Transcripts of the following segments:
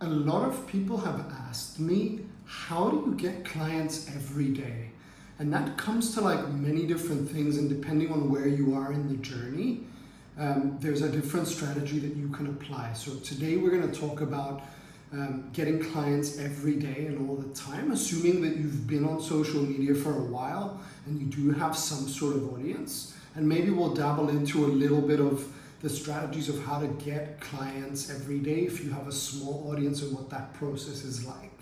A lot of people have asked me, how do you get clients every day? And that comes to like many different things, and depending on where you are in the journey, there's a different strategy that you can apply. So today we're going to talk about getting clients every day and all the time, assuming that you've been on social media for a while and you do have some sort of audience. And maybe we'll dabble into a little bit of the strategies of how to get clients every day if you have a small audience and what that process is like.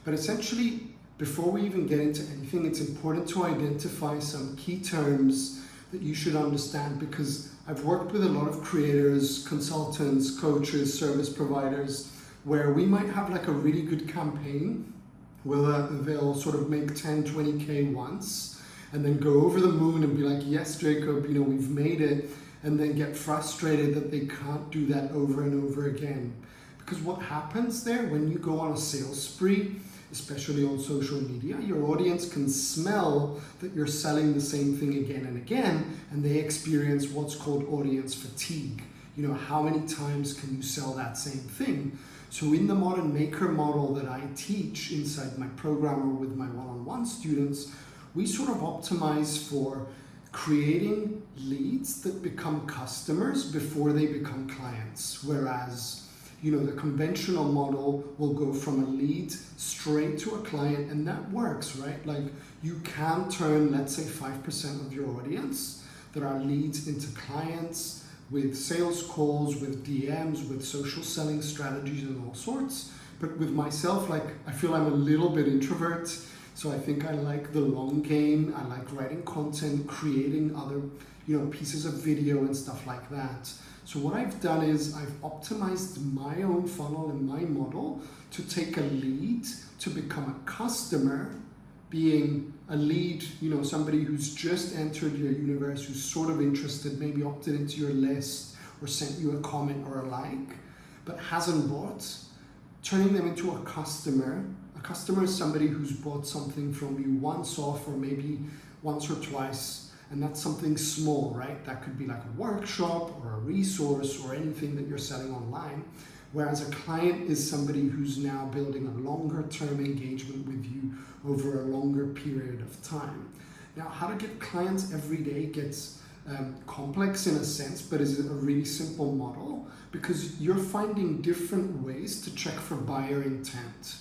But essentially, before we even get into anything, it's important to identify some key terms that you should understand, because I've worked with a lot of creators, consultants, coaches, service providers, where we might have like a really good campaign where they'll sort of make 10, 20K once and then go over the moon and be like, yes, Jacob, we've made it. And then get frustrated that they can't do that over and over again. Because what happens there when you go on a sales spree, especially on social media, your audience can smell that you're selling the same thing again and again, and they experience what's called audience fatigue. How many times can you sell that same thing? So in the Modern Maker model that I teach inside my program or with my one-on-one students, we sort of optimize for creating leads that become customers before they become clients. Whereas, the conventional model will go from a lead straight to a client, and that works, right? Like you can turn, let's say 5% of your audience that are leads into clients with sales calls, with DMs, with social selling strategies and all sorts. But with myself, I feel I'm a little bit introvert. So I think I like the long game. I like writing content, creating other, pieces of video and stuff like that. So what I've done is I've optimized my own funnel and my model to take a lead to become a customer, being a lead, somebody who's just entered your universe, who's sort of interested, maybe opted into your list or sent you a comment or a like, but hasn't bought, turning them into a customer. A customer is somebody who's bought something from you once off, or maybe once or twice, and that's something small, right? That could be like a workshop or a resource or anything that you're selling online. Whereas a client is somebody who's now building a longer term engagement with you over a longer period of time. Now, how to get clients every day gets complex in a sense, but is a really simple model, because you're finding different ways to check for buyer intent.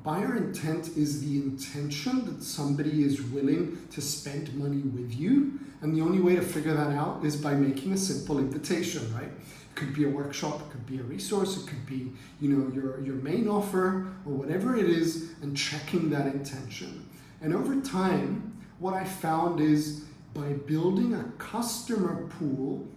Buyer intent is the intention that somebody is willing to spend money with you. And the only way to figure that out is by making a simple invitation, right? It could be a workshop, it could be a resource, it could be, your main offer or whatever it is, and checking that intention. And over time, what I found is by building a customer pool,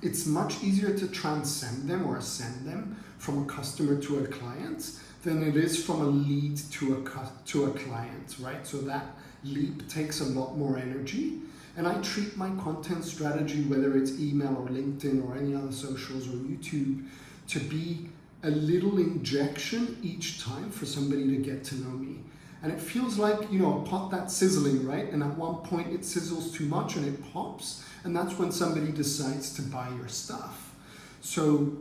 it's much easier to transcend them or ascend them from a customer to a client than it is from a lead to a client, right? So that leap takes a lot more energy. And I treat my content strategy, whether it's email or LinkedIn or any other socials or YouTube, to be a little injection each time for somebody to get to know me. And it feels like, a pot that's sizzling, right? And at one point it sizzles too much and it pops, and that's when somebody decides to buy your stuff. So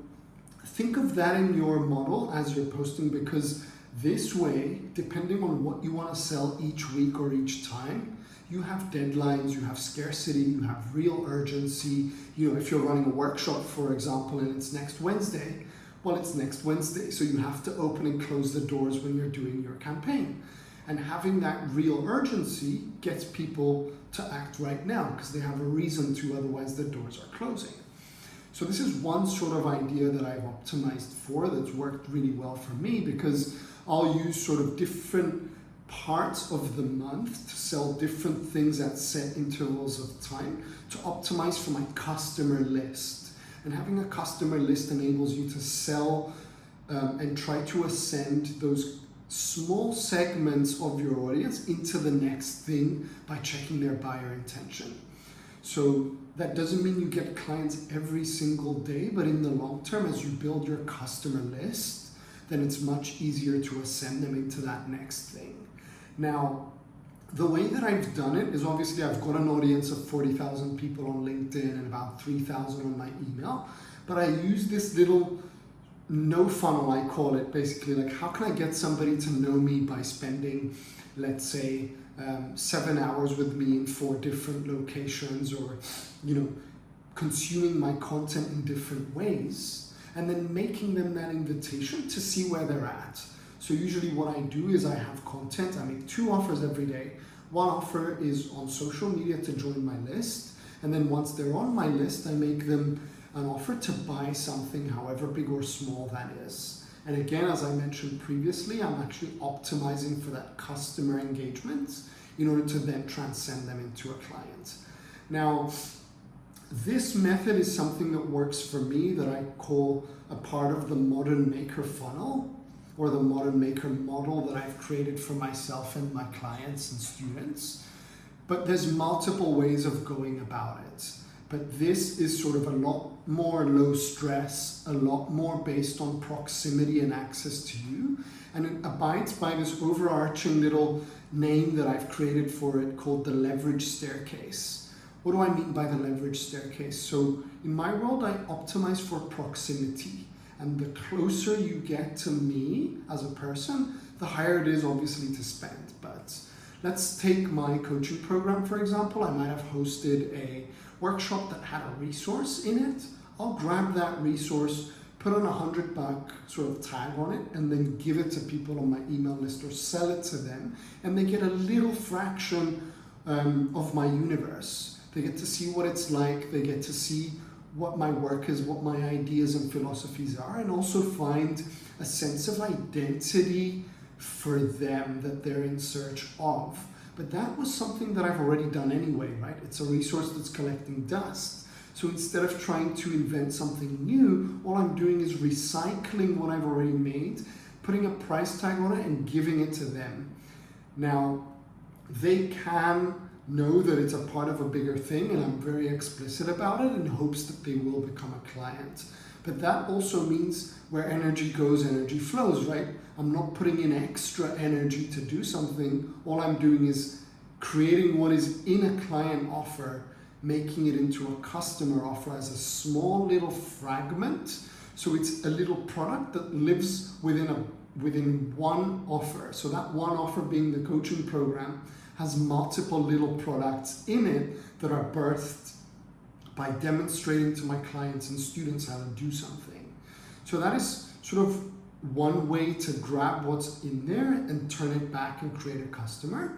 think of that in your model as you're posting, because this way, depending on what you want to sell each week or each time, you have deadlines, you have scarcity, you have real urgency. If you're running a workshop, for example, and it's next Wednesday, well, it's next Wednesday. So you have to open and close the doors when you're doing your campaign. And having that real urgency gets people to act right now because they have a reason to, otherwise the doors are closing. So this is one sort of idea that I've optimized for that's worked really well for me, because I'll use sort of different parts of the month to sell different things at set intervals of time to optimize for my customer list. And having a customer list enables you to sell and try to ascend those small segments of your audience into the next thing by checking their buyer intention. So that doesn't mean you get clients every single day, but in the long term, as you build your customer list, then it's much easier to ascend them into that next thing. Now, the way that I've done it is obviously I've got an audience of 40,000 people on LinkedIn and about 3,000 on my email, but I use this little no funnel, I call it, basically like how can I get somebody to know me by spending, let's say, 7 hours with me in 4 different locations, or consuming my content in different ways, and then making them that invitation to see where they're at. So usually what I do is I have content, I make 2 offers every day. One offer is on social media to join my list, and then once they're on my list, I make them an offer to buy something, however big or small that is. And again, as I mentioned previously, I'm actually optimizing for that customer engagement in order to then transcend them into a client. Now, this method is something that works for me, that I call a part of the Modern Maker funnel, or the Modern Maker model that I've created for myself and my clients and students. But there's multiple ways of going about it. But this is sort of a lot more low stress, a lot more based on proximity and access to you. And it abides by this overarching little name that I've created for it called the leverage staircase. What do I mean by the leverage staircase? So in my world, I optimize for proximity. And the closer you get to me as a person, the higher it is obviously to spend. But let's take my coaching program, for example. I might have hosted a workshop that had a resource in it. I'll grab that resource, put on $100 sort of tag on it, and then give it to people on my email list or sell it to them. And they get a little fraction of my universe. They get to see what it's like. They get to see what my work is, what my ideas and philosophies are, and also find a sense of identity for them that they're in search of. But that was something that I've already done anyway, right? It's a resource that's collecting dust. So instead of trying to invent something new, all I'm doing is recycling what I've already made, putting a price tag on it and giving it to them. Now, they can know that it's a part of a bigger thing, and I'm very explicit about it in hopes that they will become a client. But that also means where energy goes, energy flows, right? I'm not putting in extra energy to do something. All I'm doing is creating what is in a client offer, making it into a customer offer as a small little fragment. So it's a little product that lives within one offer. So that one offer being the coaching program has multiple little products in it that are birthed by demonstrating to my clients and students how to do something. So that is sort of one way to grab what's in there and turn it back and create a customer.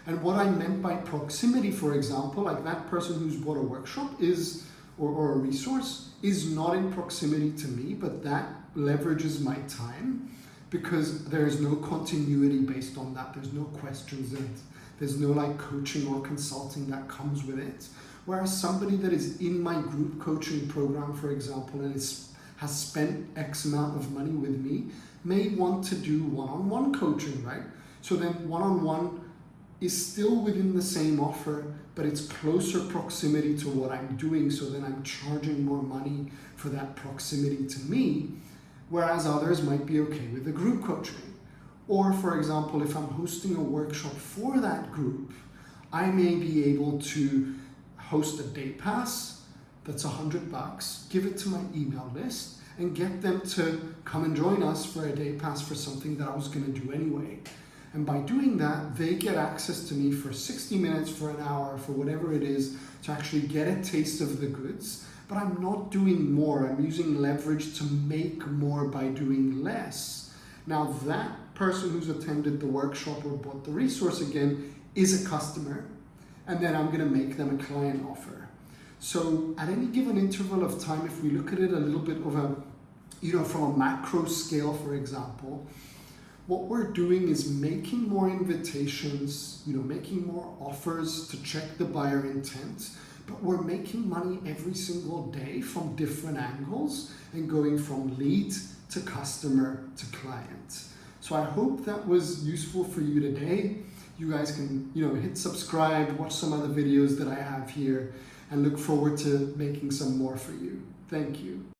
And what I meant by proximity, for example, like that person who's bought a workshop is, or a resource, is not in proximity to me, but that leverages my time because there's no continuity based on that. There's no questions in it. There's no like coaching or consulting that comes with it. Whereas somebody that is in my group coaching program, for example, and has spent X amount of money with me, may want to do one-on-one coaching, right? So then one-on-one is still within the same offer, but it's closer proximity to what I'm doing. So then I'm charging more money for that proximity to me, whereas others might be okay with the group coaching. Or for example, if I'm hosting a workshop for that group, I may be able to host a day pass that's $100, give it to my email list, and get them to come and join us for a day pass for something that I was going to do anyway. And by doing that, they get access to me for 60 minutes, for an hour, for whatever it is, to actually get a taste of the goods. But I'm not doing more. I'm using leverage to make more by doing less. Now that person who's attended the workshop or bought the resource again is a customer, and then I'm going to make them a client offer. So at any given interval of time, if we look at it a little bit of a, from a macro scale, for example, what we're doing is making more invitations, making more offers to check the buyer intent, but we're making money every single day from different angles and going from lead to customer to client. So I hope that was useful for you today. You guys can, hit subscribe, watch some other videos that I have here, and look forward to making some more for you. Thank you.